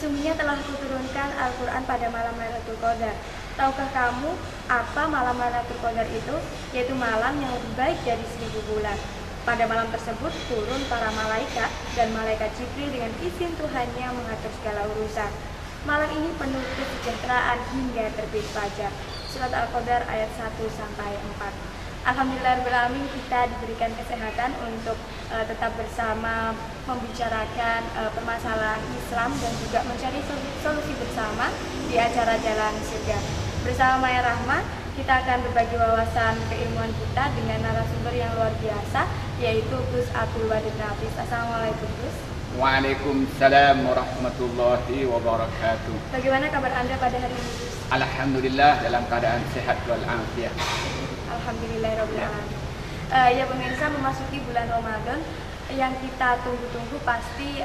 Sesungguhnya telah kuturunkan Al-Quran pada malam Lailatul Qadar. Tahukah kamu apa malam Lailatul Qadar itu? Yaitu malam yang lebih baik dari 1000 bulan. Pada malam tersebut turun para malaikat dan malaikat Jibril dengan izin Tuhannya mengatur segala urusan. Malam ini penuh kesejahteraan hingga terbit fajar. Surat Al-Qadar ayat 1-4. Alhamdulillahirrahmanirrahim, kita diberikan kesehatan untuk tetap bersama membicarakan permasalahan Islam dan juga mencari solusi bersama di acara Jalan Surga. Bersama Maya Rahma, kita akan berbagi wawasan keilmuan kita dengan narasumber yang luar biasa, yaitu Gus Abdul Wadid Nafis. Assalamualaikum Gus. Waalaikumsalam warahmatullahi wabarakatuh. Bagaimana kabar Anda pada hari ini Gus? Alhamdulillah dalam keadaan sehat walafiat. Alhamdulillahirabbil alamin. Ya pemirsa, memasuki bulan Ramadan yang kita tunggu-tunggu pasti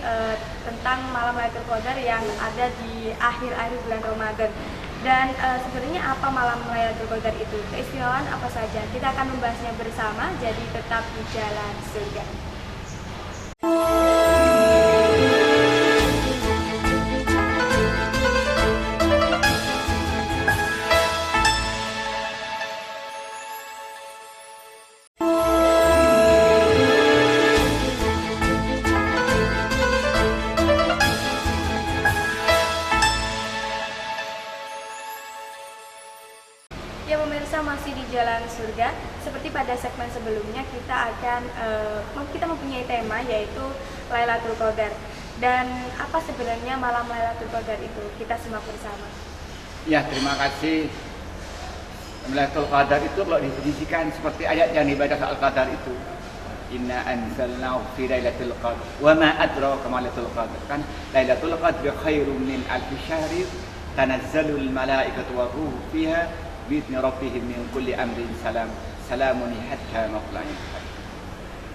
tentang malam Lailatul Qadar yang ada di akhir-akhir bulan Ramadan. Dan sebenarnya apa malam Lailatul Qadar itu? Keistimewaan apa saja? Kita akan membahasnya bersama, jadi tetap di Jalan Surga. Ya pemirsa, masih di Jalan Surga. Seperti pada segmen sebelumnya, kita mempunyai tema yaitu Lailatul Qadar. Dan apa sebenarnya malam Lailatul Qadar itu? Kita simak bersama. Ya, terima kasih. Lailatul Qadar itu kalau didefinisikan seperti ayat yang dibaca Al-Qadar itu. Inna anzalnahu fi lailatul qadar wa ma adraka ma lailatul qadar. Kan Lailatul Qadri khairum min alfi syahrin tanazzalul malaikatu war ruhu fiha bi'idzni rabbihim min kulli amrin salamun hatta matla'il fajr.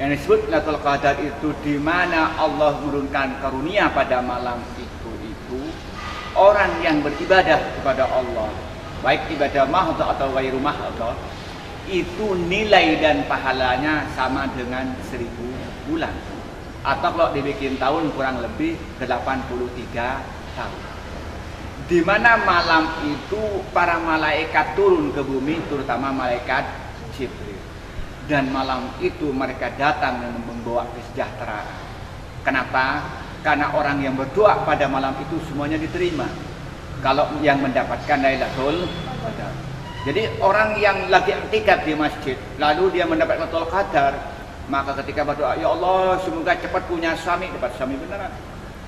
Yang disebut Lailatul Qadar itu di mana Allah menurunkan karunia pada malam itu orang yang beribadah kepada Allah, baik ibadah mahdhah atau ghairu mahdhah, itu nilai dan pahalanya sama dengan 1000 bulan. Atau kalau dibikin tahun kurang lebih 83 tahun. Di mana malam itu para malaikat turun ke bumi, terutama malaikat Jibril. Dan malam itu mereka datang dan membawa kesejahteraan. Kenapa? Karena orang yang berdoa pada malam itu semuanya diterima. Kalau yang mendapatkan Lailatul Qadar. Jadi orang yang lagi i'tikaf di masjid, lalu dia mendapat Lailatul Qadar, maka ketika berdoa, ya Allah semoga cepat punya suami, dapat suami beneran.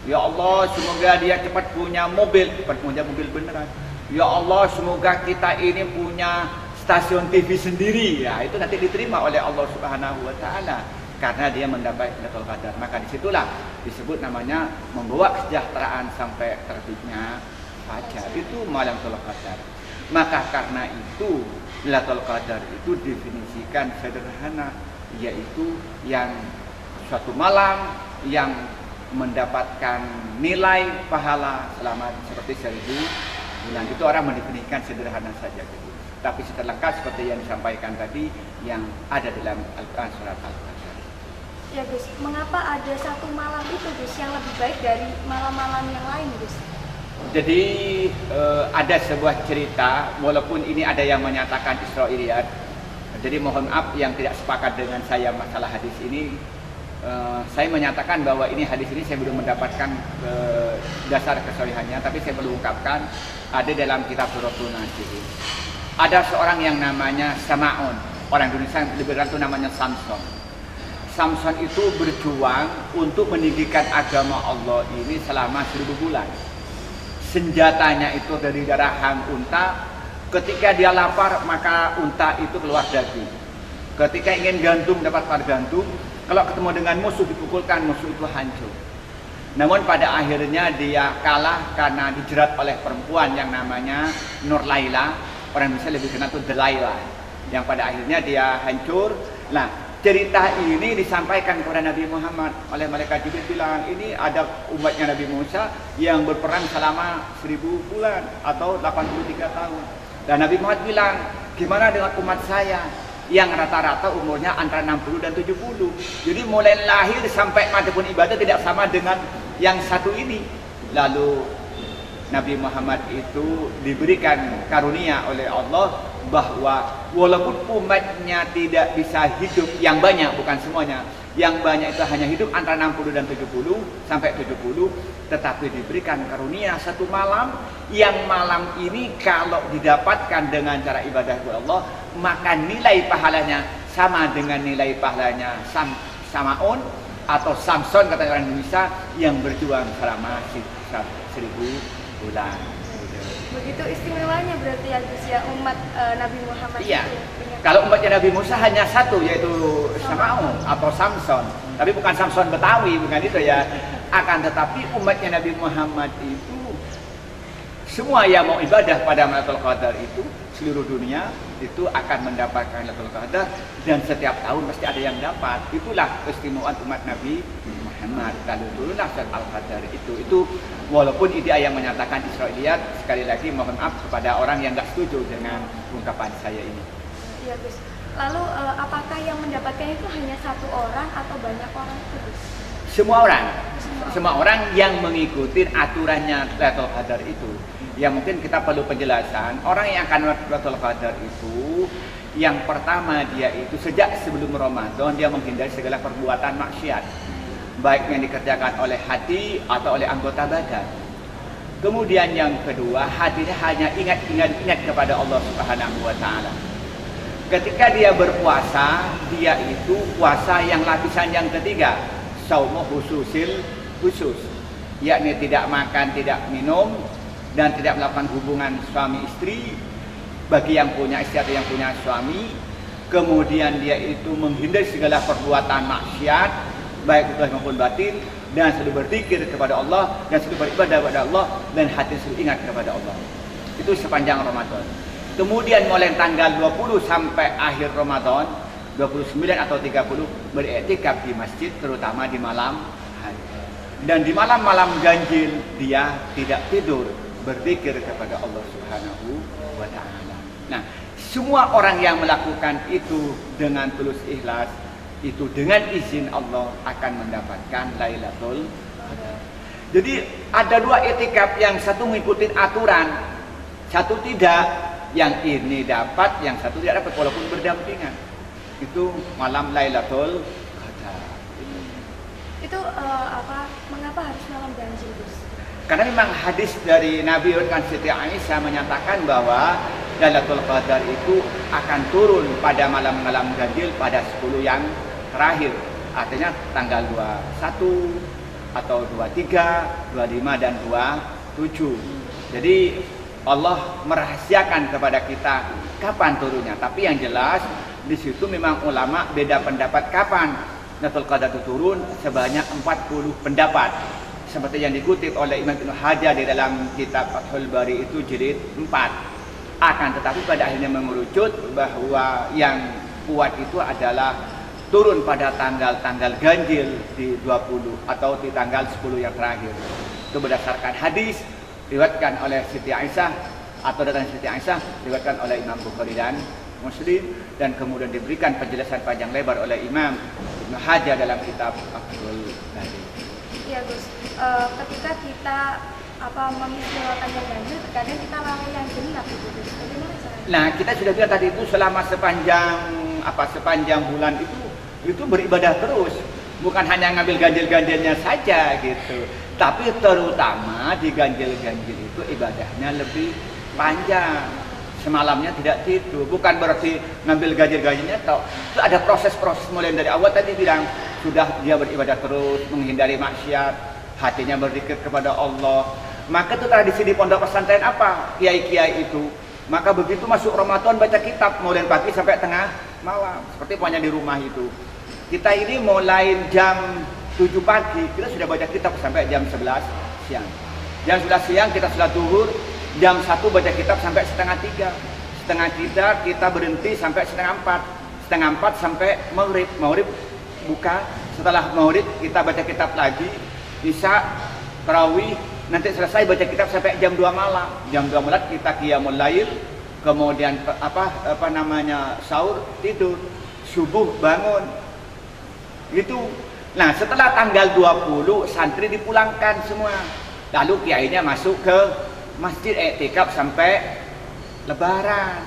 Ya Allah semoga dia cepat punya mobil, cepat punya mobil beneran. Ya Allah semoga kita ini punya stasiun TV sendiri, ya itu nanti diterima oleh Allah Subhanahu wa taala karena dia mendapat Lailatul Qadar. Maka disitulah disebut namanya membawa kesejahteraan sampai terbitnya fajar. Itu malam Lailatul Qadar. Maka karena itu Lailatul Qadar itu definisikan sederhana, yaitu yang suatu malam yang mendapatkan nilai pahala selama seperti 1000 bulan. Itu orang mendefinisikan sederhana saja gitu. Tapi setelah lengkap seperti yang disampaikan tadi yang ada dalam Al-Quran surat Al-Qadar. Ya Gus, mengapa ada satu malam itu Gus yang lebih baik dari malam-malam yang lain Gus? Jadi ada sebuah cerita, walaupun ini ada yang menyatakan Israiliyat. Jadi mohon maaf yang tidak sepakat dengan saya masalah hadis ini. Saya menyatakan bahwa ini hadis ini saya belum mendapatkan dasar kesahihannya, tapi saya perlu ungkapkan ada dalam kitab Suratul Nasihin. Ada seorang yang namanya Sama'un, orang Indonesia lebih itu namanya Samson. Samson itu berjuang untuk meninggikan agama Allah ini selama 1000 bulan. Senjatanya itu dari darah unta. Ketika dia lapar maka unta itu keluar daging. Ketika ingin gantung dapat gantung. Kalau ketemu dengan musuh dipukulkan, musuh itu hancur. Namun pada akhirnya dia kalah karena dijerat oleh perempuan yang namanya Nur Laila. Orang Indonesia lebih kenal itu Delaila. Yang pada akhirnya dia hancur. Nah, cerita ini disampaikan kepada Nabi Muhammad oleh malaikat Jibril bilang, ini ada umatnya Nabi Musa yang berperang selama 1000 bulan atau 83 tahun. Dan Nabi Muhammad bilang, gimana dengan umat saya yang rata-rata umurnya antara 60 dan 70. Jadi mulai lahir sampai mati pun ibadah tidak sama dengan yang satu ini. Lalu Nabi Muhammad itu diberikan karunia oleh Allah bahwa walaupun umatnya tidak bisa hidup yang banyak, bukan semuanya, yang banyak itu hanya hidup antara 60 dan 70 sampai 70, tetapi diberikan karunia satu malam, yang malam ini kalau didapatkan dengan cara ibadah kepada Allah, maka nilai pahalanya sama dengan nilai pahalanya Samaun atau Samson kata orang Indonesia yang berjuang selama 1000 bulan. Begitu istimewanya berarti ya Gus ya umat Nabi Muhammad Iya. itu. Kalau umatnya Nabi Musa hanya satu, yaitu Samaun atau Samson. Tapi bukan Samson Betawi, bukan itu ya. Akan tetapi umatnya Nabi Muhammad itu semua yang mau ibadah pada Lailatul Qadar itu seluruh dunia itu akan mendapatkan Lailatul Qadar, dan setiap tahun pasti ada yang dapat. Itulah keistimewaan umat Nabi Muhammad. Lalu turunlah surat Al-Qadar itu walaupun ide yang menyatakan Israiliyat, sekali lagi mohon maaf kepada orang yang nggak setuju dengan ungkapan saya ini. Iya Gus. Lalu apakah yang mendapatkan itu hanya satu orang atau banyak orang itu Gus? Semua orang yang mengikuti aturannya Lailatul Qadar itu. Ya mungkin kita perlu penjelasan. Orang yang akan Lailatul Qadar itu, yang pertama dia itu sejak sebelum Ramadan dia menghindari segala perbuatan maksiat, baik yang dikerjakan oleh hati atau oleh anggota badan. Kemudian yang kedua, hatinya hanya ingat kepada Allah Subhanahu wa taala. Ketika dia berpuasa, dia itu puasa yang lapisan yang ketiga, saumu khusus, yakni tidak makan, tidak minum, dan tidak melakukan hubungan suami istri bagi yang punya istri atau yang punya suami. Kemudian dia itu menghindari segala perbuatan maksiat baik zahir maupun batin, dan selalu berzikir kepada Allah, dan selalu beribadah kepada Allah, dan hati selalu ingat kepada Allah. Itu sepanjang Ramadan. Kemudian mulai tanggal 20 sampai akhir Ramadan, 29 atau 30 beriktikaf di masjid, terutama di malam hari. Dan di malam-malam ganjil dia tidak tidur, berzikir kepada Allah Subhanahu wa taala. Nah, semua orang yang melakukan itu dengan tulus ikhlas, itu dengan izin Allah akan mendapatkan Lailatul Qadar. Jadi ada dua i'tikaf, yang satu mengikuti aturan, satu tidak. Yang ini dapat, yang satu tidak dapat walaupun berdampingan. Itu malam Lailatul Qadar. Itu mengapa harus malam ganjil Gus? Karena memang hadis dari Nabi dan Siti Aisyah menyatakan bahwa Lailatul Qadar itu akan turun pada malam-malam ganjil pada 10 yang terakhir. Artinya tanggal 21 atau 23, 25 dan 27. Jadi Allah merahasiakan kepada kita kapan turunnya. Tapi yang jelas di situ memang ulama beda pendapat kapan Lailatul Qadar itu turun, sebanyak 40 pendapat. Seperti yang dikutip oleh Imam Ibnu Hajar di dalam kitab Fathul Bari itu jilid 4. Akan tetapi pada akhirnya mengerucut bahwa yang kuat itu adalah turun pada tanggal ganjil di 20 atau di tanggal 10 yang terakhir. Itu berdasarkan hadis diriwayatkan oleh Siti Aisyah atau datang Siti Aisyah, diriwayatkan oleh Imam Bukhari dan Muslim, dan kemudian diberikan penjelasan panjang lebar oleh Imam Ibnu Hajar dalam kitab Fathul Bari. Iya Gus, ketika kita mengistimewakan yang ganjil, terkadang kita lalai yang genap itu Gus. Bagaimana caranya? Nah, kita sudah bilang tadi itu selama sepanjang bulan itu beribadah terus, bukan hanya ngambil ganjil-ganjilnya saja gitu. Tapi terutama di ganjil-ganjil itu ibadahnya lebih panjang. Semalamnya tidak tidur, bukan berarti ngambil ganjil-ganjilnya atau itu ada proses-proses mulai dari awal tadi bilang sudah dia beribadah terus, menghindari maksiat, hatinya berzikir kepada Allah. Maka itu tradisi di pondok pesantren apa? Kiai-kiai itu. Maka begitu masuk Ramadan baca kitab mulai pagi sampai tengah malam. Seperti punya di rumah itu. Kita ini mulai jam 7 pagi, kita sudah baca kitab sampai jam 11 siang. Jam 11 siang kita sholat zuhur, jam 1 baca kitab sampai setengah 3. Setengah 3 kita berhenti sampai setengah 4. Setengah 4 sampai maghrib. Maghrib buka, setelah maghrib kita baca kitab lagi, isya, tarawih, nanti selesai baca kitab sampai jam 2 malam. Jam 2 malam kita qiyamul lail, kemudian sahur, tidur, subuh bangun. Gitu. Nah, setelah tanggal 20 santri dipulangkan semua. Lalu kiainya masuk ke masjid i'tikaf sampai lebaran.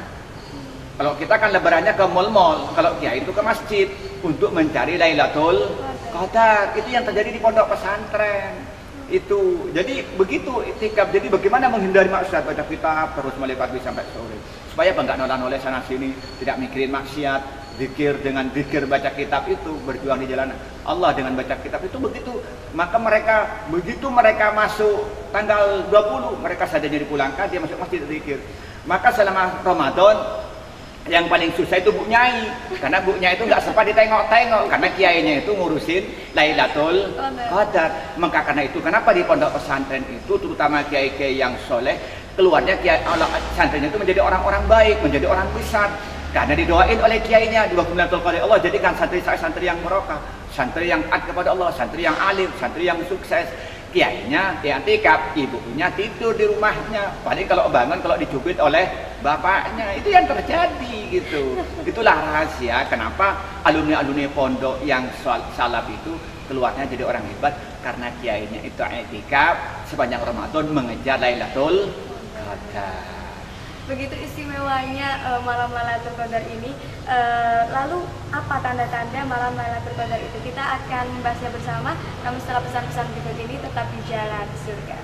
Kalau kita kan lebarannya ke mal-mal, kalau kiai itu ke masjid untuk mencari Lailatul Qadar. Itu yang terjadi di pondok pesantren. Itu. Jadi begitu i'tikaf. Jadi bagaimana menghindari maksiat, baca kitab terus mulai pagi sampai sore. Supaya enggak noleh-noleh sana sini, tidak mikirin maksiat, zikir dengan zikir baca kitab itu berjuang di jalan Allah dengan baca kitab itu begitu. Maka begitu mereka masuk tanggal 20, mereka saja dipulangkan, dia masuk masjid zikir. Maka selama Ramadan yang paling susah itu Bu Nyai, karena Bu Nyai itu nggak sempat ditengok-tengok karena kiainya itu ngurusin Lailatul Qadar. Maka karena itu kenapa di pondok pesantren itu terutama kiai-kiai yang soleh keluarnya kiai pesantrennya itu menjadi orang-orang baik, menjadi orang besar karena didoain oleh kiainya di waktu Lailatul Qadar. Allah jadikan santri yang barokah, santri yang taat kepada Allah, santri yang alim, santri yang sukses. Kiainya i'tikaf, ibunya tidur di rumahnya. Paling kalau bangun kalau dicubit oleh bapaknya. Itu yang terjadi gitu. Itulah rahasia kenapa alumni-alumni pondok yang salaf itu keluarnya jadi orang hebat karena kiainya itu i'tikaf sepanjang Ramadan mengejar Lailatul Qadar. Begitu istimewanya malam Lailatul Qadar ini. Lalu apa tanda-tanda malam Lailatul Qadar itu? Kita akan membahasnya bersama. Namun setelah pesan-pesan berikut ini tetap di Jalan Surga.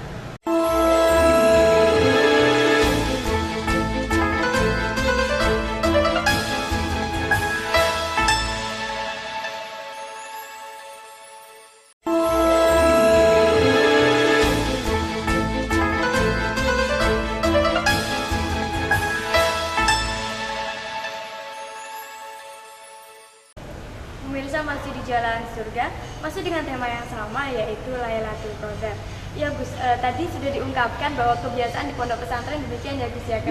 Pemirsa, masih di Jalan Surga, masih dengan tema yang sama yaitu Lailatul Qadar. Ya Gus, tadi sudah diungkapkan bahwa kebiasaan di pondok pesantren demikian ya Gus ya,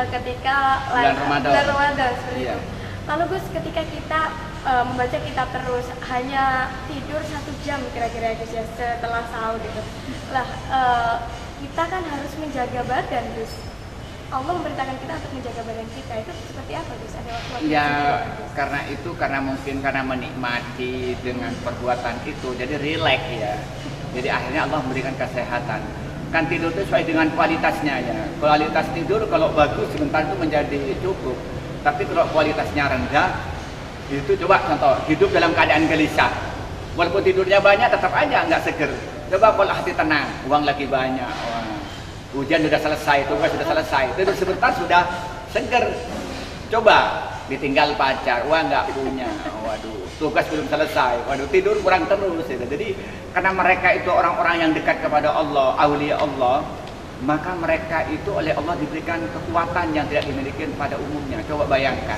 ketika bulan Ramadan seperti itu. Lalu Gus, ketika kita membaca kitab terus hanya tidur 1 jam kira-kira Gus ya setelah sahur gitu. Lah kita kan harus menjaga badan Gus. Allah memberitakan kita untuk menjaga badan kita, itu seperti apa Gus? Ada waktu-waktu ya karena mungkin karena menikmati dengan perbuatan itu jadi rileks ya, jadi akhirnya Allah memberikan kesehatan. Kan tidur itu sesuai dengan kualitasnya ya, kualitas tidur kalau bagus sebentar itu menjadi cukup, tapi kalau kualitasnya rendah itu coba contoh hidup dalam keadaan gelisah, walaupun tidurnya banyak tetap aja nggak seger. Coba kalau hati tenang, uang lagi banyak, ujian sudah selesai, tugas sudah selesai, tidur sebentar sudah seger. Coba ditinggal pacar, wah nggak punya, waduh, tugas belum selesai, waduh, tidur kurang terus. Jadi karena mereka itu orang-orang yang dekat kepada Allah, aulia Allah, maka mereka itu oleh Allah diberikan kekuatan yang tidak dimiliki pada umumnya. Coba bayangkan,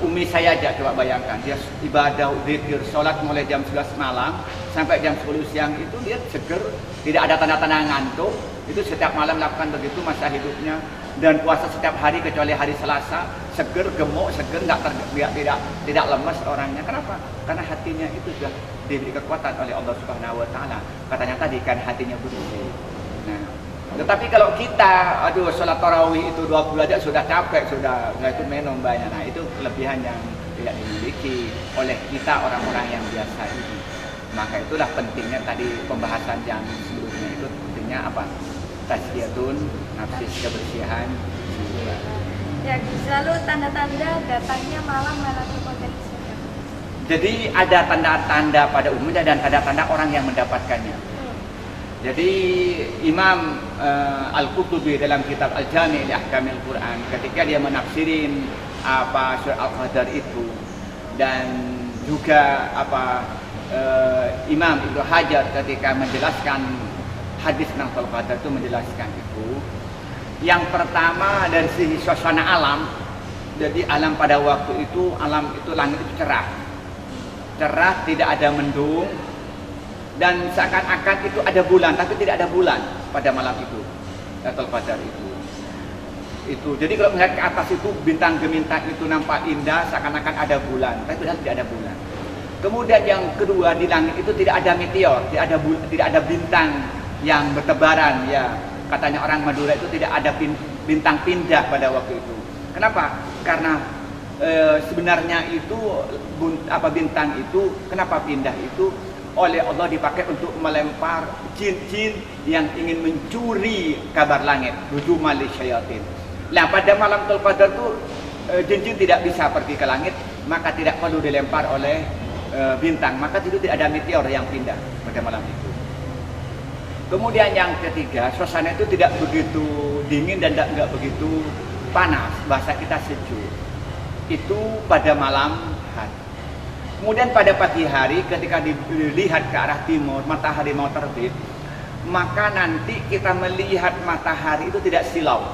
Umi saya aja coba bayangkan, dia ibadah, zikir, sholat mulai jam 11 malam sampai jam 10 siang itu dia seger, tidak ada tanda-tanda ngantuk. Itu setiap malam lakukan begitu masa hidupnya, dan puasa setiap hari kecuali hari Selasa, seger, gemuk, seger, tidak lemes orangnya. Kenapa? Karena hatinya itu sudah diberi kekuatan oleh Allah Subhanahu Wa Taala. Katanya tadi kan hatinya bersih. Nah, tetapi kalau kita, sholat tarawih itu 20 aja sudah capek, sudah itu minum banyak. Nah, itu kelebihan yang tidak dimiliki oleh kita orang-orang yang biasa ini. Maka itulah pentingnya tadi pembahasan yang sebelumnya itu pentingnya apa? Tazkiyatun nafsis, kebersihan jiwa. Ya, selalu tanda-tanda datangnya malam Lailatul Qadar. Jadi ada tanda-tanda pada umumnya dan tanda-tanda orang yang mendapatkannya. Jadi Imam Al-Qurtubi dalam kitab Al-Jami' li Ahkamil Quran ketika dia menafsirin apa surah Al-Qadar itu, dan juga Imam Ibnu Hajar ketika menjelaskan hadis tentang Qadar itu menjelaskan itu. Yang pertama dari sisi suasana alam. Jadi alam pada waktu itu, alam itu langit itu cerah, tidak ada mendung, dan seakan-akan itu ada bulan, tapi tidak ada bulan pada malam itu, Lailatul Qadar itu. Jadi kalau melihat ke atas itu bintang gemintang itu nampak indah, seakan-akan ada bulan, tapi tidak ada bulan. Kemudian yang kedua, di langit itu tidak ada meteor, tidak ada bintang yang bertebaran ya. Katanya orang Madura itu tidak ada bintang pindah pada waktu itu. Kenapa? Karena sebenarnya itu bintang itu kenapa pindah itu oleh Allah dipakai untuk melempar jin-jin yang ingin mencuri kabar langit, rujuman lisyayatin. Nah, pada malam Lailatul Qadar itu jin-jin tidak bisa pergi ke langit, maka tidak perlu dilempar oleh bintang, maka tidak ada meteor yang pindah pada malam itu. Kemudian yang ketiga, suasana itu tidak begitu dingin dan tidak begitu panas, bahasa kita sejuk. Itu pada malam hari. Kemudian pada pagi hari ketika dilihat ke arah timur, matahari mau terbit, maka nanti kita melihat matahari itu tidak silau.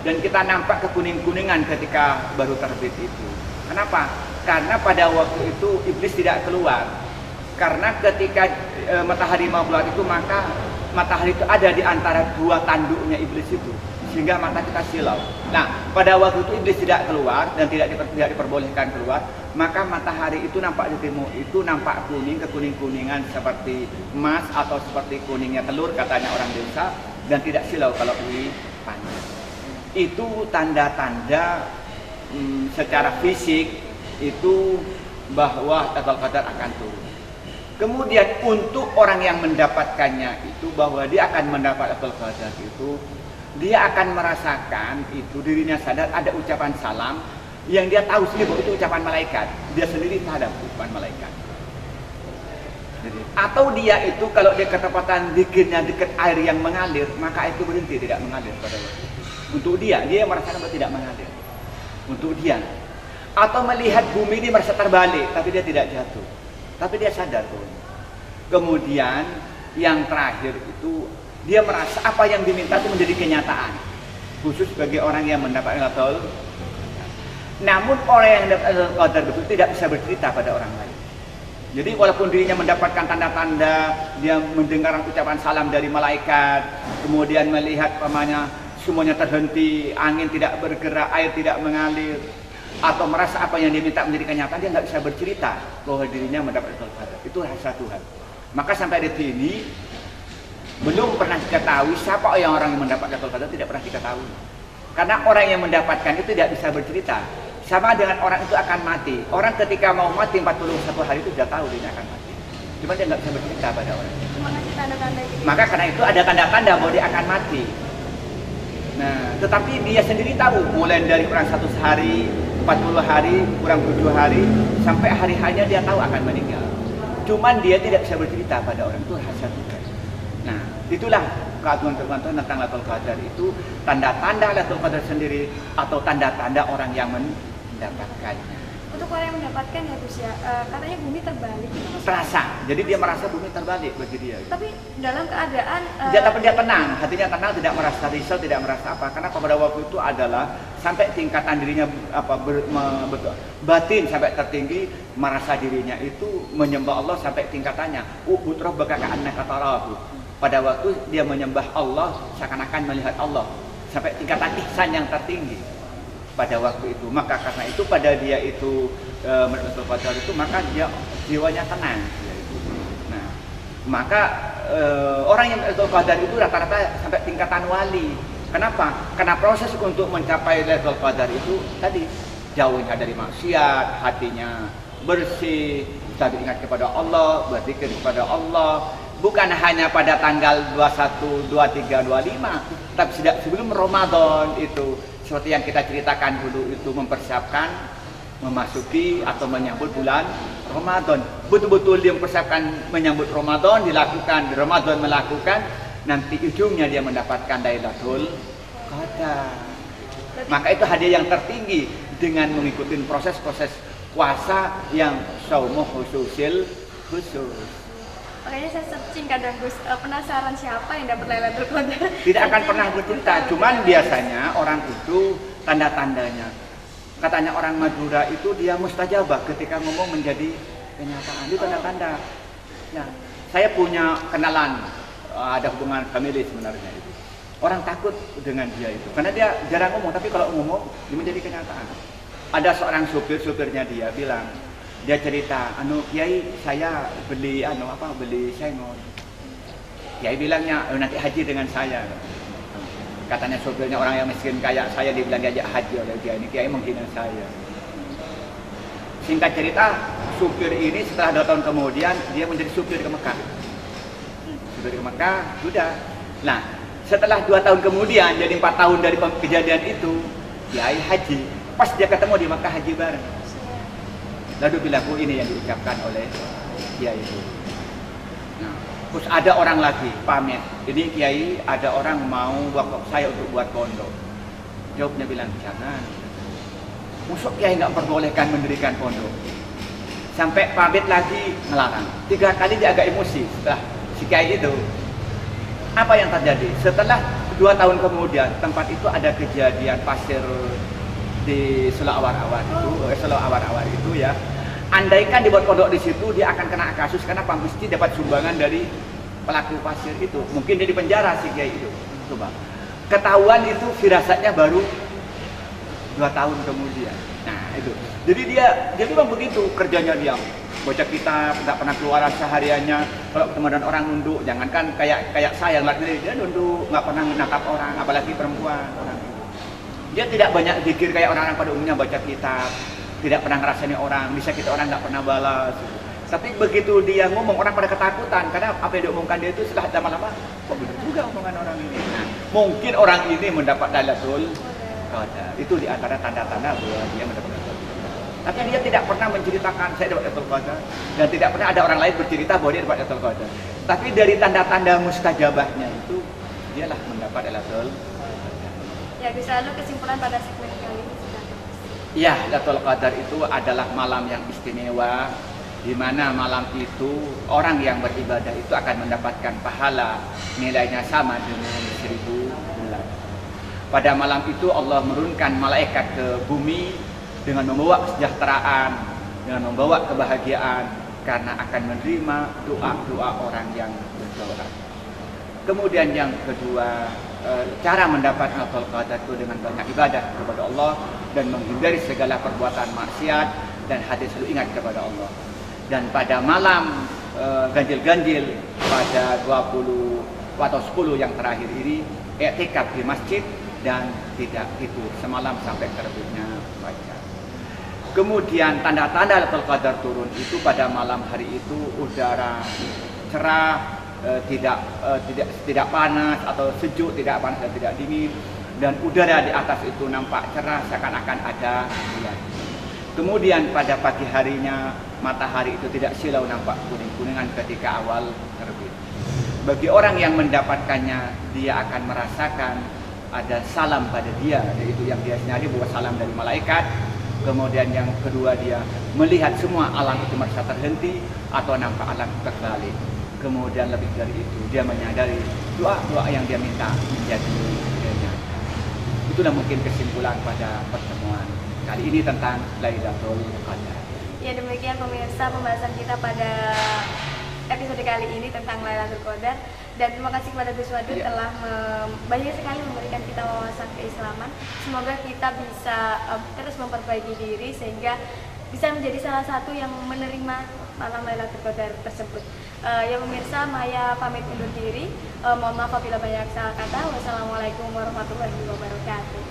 Dan kita nampak kekuning-kuningan ketika baru terbit itu. Kenapa? Karena pada waktu itu iblis tidak keluar. Karena ketika matahari mau keluar itu, maka matahari itu ada di antara dua tanduknya iblis itu, sehingga mata kita silau. Nah, pada waktu itu iblis tidak keluar dan tidak diperbolehkan keluar, maka matahari itu nampak di timur itu nampak kuning, kekuning-kuningan seperti emas atau seperti kuningnya telur katanya orang desa, dan tidak silau kalau ini panas. Itu tanda-tanda secara fisik itu bahwa Lailatul Qadar akan turun. Kemudian untuk orang yang mendapatkannya itu, bahwa dia akan mendapat Lailatul Qadar itu, dia akan merasakan itu dirinya sadar ada ucapan salam yang dia tahu sendiri bahwa itu ucapan malaikat. Dia sendiri terhadap ucapan malaikat. Jadi, atau dia itu kalau dia ketepatan dikirnya dekat air yang mengalir, maka itu berhenti tidak mengalir pada waktu itu. Untuk dia merasakan bahwa tidak mengalir. Untuk dia. Atau melihat bumi ini merasa terbalik, tapi dia tidak jatuh. Tapi dia sadar tuh. Kemudian yang terakhir itu dia merasa apa yang diminta itu menjadi kenyataan, khusus bagi orang yang mendapat Lailatul Qadar. Namun orang yang mendapat Lailatul Qadar betul tidak bisa bercerita pada orang lain. Jadi walaupun dirinya mendapatkan tanda-tanda, dia mendengar ucapan salam dari malaikat, kemudian melihat pamannya semuanya terhenti, angin tidak bergerak, air tidak mengalir, atau merasa apa yang diminta menjadi kenyataan, dia nggak bisa bercerita bahwa dirinya mendapat Lailatul Qadar. Itu rahasia Tuhan. Maka sampai detik ini belum pernah diketahui siapa orang yang mendapat Lailatul Qadar, tidak pernah diketahui. Karena orang yang mendapatkan itu tidak bisa bercerita. Sama dengan orang itu akan mati. Orang ketika mau mati 41 hari itu sudah tahu dia akan mati. Cuma dia nggak bisa bercerita pada orang. Cuma ngasih tanda-tanda gitu. Maka karena itu ada tanda-tanda bahwa dia akan mati. Nah, tetapi dia sendiri tahu mulai dari kurang 1 hari, 40 hari, kurang 7 hari, sampai hari hanya dia tahu akan meninggal. Cuman dia tidak bisa bercerita pada orang, itu rahasia Tuhan. Nah, itulah keagungan-keagungan tentang Lailatul Qadar itu, tanda-tanda Lailatul Qadar sendiri atau tanda-tanda orang yang mendapatkannya. Untuk orang yang mendapatkan ya Gus ya, katanya bumi terbalik itu Terasa, jadi dia merasa bumi terbalik bagi dia. Tapi dalam keadaan tapi dia tenang, hatinya tenang, tidak merasa risau, tidak merasa apa. Karena pada waktu itu adalah sampai tingkatan dirinya batin sampai tertinggi, merasa dirinya itu menyembah Allah sampai tingkatannya ubud rabbaka ka'annaka tarahu. Pada waktu dia menyembah Allah seakan-akan melihat Allah, sampai tingkatan ihsan yang tertinggi pada waktu itu. Maka karena itu pada dia itu Lailatul Qadar itu, maka dia jiwanya tenang. Nah, maka orang yang Lailatul Qadar itu rata-rata sampai tingkatan wali. Kenapa? Karena proses untuk mencapai Lailatul Qadar itu tadi jauhnya dari maksiat, hatinya bersih, tadi ingat kepada Allah, berzikir kepada Allah. Bukan hanya pada tanggal 21, 23, 25, tapi sejak sebelum Ramadan itu, seperti yang kita ceritakan dulu itu, mempersiapkan memasuki atau menyambut bulan Ramadan. Betul-betul dia mempersiapkan menyambut Ramadan, dilakukan di Ramadan, melakukan, nanti ujungnya dia mendapatkan Lailatul Qadar. Maka itu hadiah yang tertinggi dengan mengikuti proses-proses puasa yang saumu khususil khusus. Makanya saya searching kadang Gus, penasaran siapa yang dapat Lailatul Qadar. Tidak akan pernah bercerita, cuman biasanya orang itu tanda-tandanya. Katanya orang Madura itu dia mustajabah ketika ngomong menjadi kenyataan. Itu tanda-tanda. Nah, saya punya kenalan, ada hubungan famili sebenarnya itu. Orang takut dengan dia itu, karena dia jarang ngomong, tapi kalau ngomong dia menjadi kenyataan. Ada seorang supirnya dia bilang, dia cerita, Kiai saya beli beli sengon. Kiai bilangnya nanti haji dengan saya. Katanya sopirnya orang yang miskin kayak saya, dibilang diajak haji oleh Kiai ini. Kiai menghina saya. Singkat cerita, supir ini setelah 2 tahun kemudian dia menjadi supir ke Mekah. Supir ke Mekah, sudah. Nah, setelah 2 tahun kemudian, jadi 4 tahun dari kejadian itu, Kiai haji. Pas dia ketemu di Mekah haji bareng. Lalu bilang, ini yang diucapkan oleh Kiai itu. Nah, terus ada orang lagi pamit. Ini Kiai, ada orang mau wakaf saya untuk buat pondok. Jawabnya bilang, jangan. Musuh Kiai nggak perbolehkan mendirikan pondok. Sampai pamit lagi ngelarang. 3 kali dia agak emosi setelah si Kiai itu. Apa yang terjadi? Setelah 2 tahun kemudian, tempat itu ada kejadian pasir di Selau Awar-Awar itu, ya. Andaikan dibuat pondok di situ, dia akan kena kasus karena mesti dapat sumbangan dari pelaku pasir itu. Mungkin dia dipenjara si Kiai itu. Coba. Ketahuan itu firasatnya baru 2 tahun kemudian. Nah, itu. Jadi dia memang begitu kerjanya, dia baca kitab, nggak pernah keluaran sehariannya. Kalau ketemu dengan orang nunduk, jangankan kayak saya lagi, dia nunduk, nggak pernah menatap orang, apalagi perempuan. Dia tidak banyak zikir kayak orang-orang pada umumnya, baca kitab, tidak pernah ngerasani orang, bisa kita orang nggak pernah balas. Tapi begitu dia ngomong, orang pada ketakutan karena apa yang diomongkan dia itu setelah lama-lama, kok benar juga omongan orang ini. Nah, mungkin orang ini mendapat Lailatul Qadar. Itu di antara tanda-tanda bahwa dia mendapat Lailatul Qadar. Tapi dia tidak pernah menceritakan saya dapat Lailatul Qadar, dan tidak pernah ada orang lain bercerita bahwa dia dapat Lailatul Qadar. Tapi dari tanda-tanda mustajabahnya itu, dialah mendapat Lailatul Qadar. Ya, bisa lalu kesimpulan pada segmen kali ini. Ya, Lailatul Qadar itu adalah malam yang istimewa, di mana malam itu orang yang beribadah itu akan mendapatkan pahala nilainya sama dengan 1000 bulan. Pada malam itu Allah menurunkan malaikat ke bumi dengan membawa kesejahteraan, dengan membawa kebahagiaan, karena akan menerima doa-doa orang yang berdoa. Kemudian yang kedua, cara mendapat Lailatul Qadar itu dengan banyak ibadah kepada Allah dan menghindari segala perbuatan maksiat dan hati selalu ingat kepada Allah. Dan pada malam ganjil-ganjil pada 20 atau 10 yang terakhir ini, i'tikaf di masjid dan tidak tidur semalam sampai terbitnya fajar. Kemudian tanda-tanda Lailatul Qadar turun itu pada malam hari itu udara cerah, tidak panas atau sejuk, tidak panas dan tidak dingin, dan udara di atas itu nampak cerah seakan-akan ada bulan. Kemudian pada pagi harinya matahari itu tidak silau, nampak kuning-kuningan ketika awal terbit. Bagi orang yang mendapatkannya, dia akan merasakan ada salam pada dia, yaitu yang dia nyari bukan salam dari malaikat. Kemudian yang kedua, dia melihat semua alam itu merasa terhenti atau nampak alam terbalik. Kemudian lebih dari itu, dia menyadari doa-doa yang dia minta menjadi kenyataan. Itulah mungkin kesimpulan pada pertemuan kali ini tentang Lailatul Qadar. Ya, demikian pemirsa pembahasan kita pada episode kali ini tentang Lailatul Qadar. Dan terima kasih kepada Gus Wadud telah banyak sekali memberikan kita wawasan keislaman. Semoga kita bisa terus memperbaiki diri sehingga bisa menjadi salah satu yang menerima malam Lailatul Qadar tersebut. Ya pemirsa, Maya pamit undur diri. Mohon maaf apabila banyak salah kata. Wassalamualaikum warahmatullahi wabarakatuh.